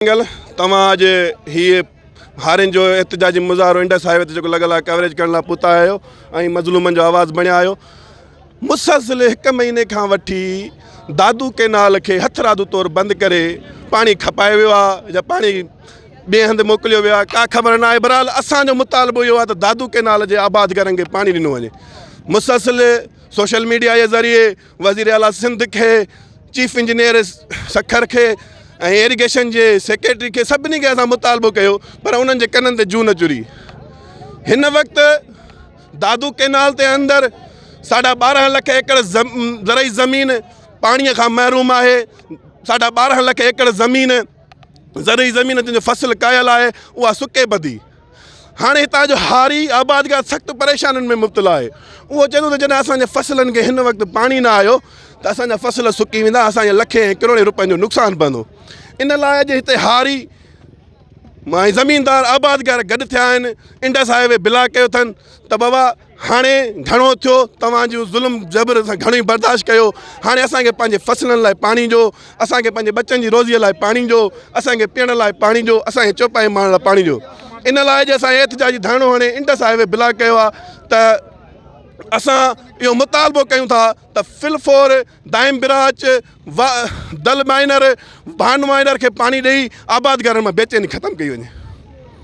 गल तव्हां अॼु हीअ हारियुनि जो एहतजाजी मुज़ाहिरो इंडस हाईवे ते जेको लॻल आहे कवरेज करण लाइ पुता आहियो ऐं मज़लूमनि जो आवाज़ बणिया आहियो। मुसलसिल 1 महीने खां वठी दादू केनाल खे हथरादू तौरु बंदि करे पाणी खपाए वियो आहे या पाणी ॿिए हंधि मोकिलियो वियो आहे, का ख़बर न आहे। बहरहाल असांजो मुतालबो इहो आहे त दादू केनाल जे आबादगारनि खे पाणी ॾिनो वञे। मुसलसिल सोशल मीडिया जे ज़रिए वज़ीर आला सिंध खे, चीफ इंजीनियर सखर खे ऐं इरिगेशन जे सेक्रेटरी खे सभिनी खे असां मुतालबो कयो, पर उन्हनि जे कननि ते जूं न चुरी। हिन वक़्तु दादू केनाल ते अंदरि 12.5 लख एकड़ ज़रई ज़मीन पाणीअ खां महरूम आहे। 12.5 लख एकड़ ज़मीन ज़रई ज़मीन जंहिंजो फ़सुलु कयल आहे उहा सुके ॿधी। हाणे हितां जो हारी आबादगार सख़्तु परेशानियुनि में मुब्तला आहे। उहो चए थो त जॾहिं असांजे फ़सलनि खे हिन वक़्तु पाणी न आयो त असांजा फ़सल सुकी वेंदा, असांजे लखे ऐं करोड़े रुपयनि जो नुक़सानु पवंदो। इन लाइ अॼु हिते हारी ऐं ज़मीनदार आबादगार गॾु थिया आहिनि। इंडस हाईवे ब्लॉक कयो अथनि त बाबा हाणे घणो थियो, तव्हां जूं ज़ुल्म जबर सां घणो ई बर्दाश्त कयो। हाणे असांखे पंहिंजे फ़सलनि लाइ पाणी ॾियो, असांखे पंहिंजे बच्चनि जी रोज़ीअ लाइ पाणी ॾियो, असांखे पीअण लाइ पाणी ॾियो, असांखे चौपाई मारण लाइ पाणी ॾियो। इन लाइ अॼु असां एहतजाजी धरणो हाणे इंडस हाईवे ब्लॉक कयो आहे त असां इहो मुतालबो कयूं था त फिलफोर दाइम बिराच दल माइनर भान माइनर खे पाणी ॾेई आबादगारनि मां बेचैनी ख़तमु कई वञे।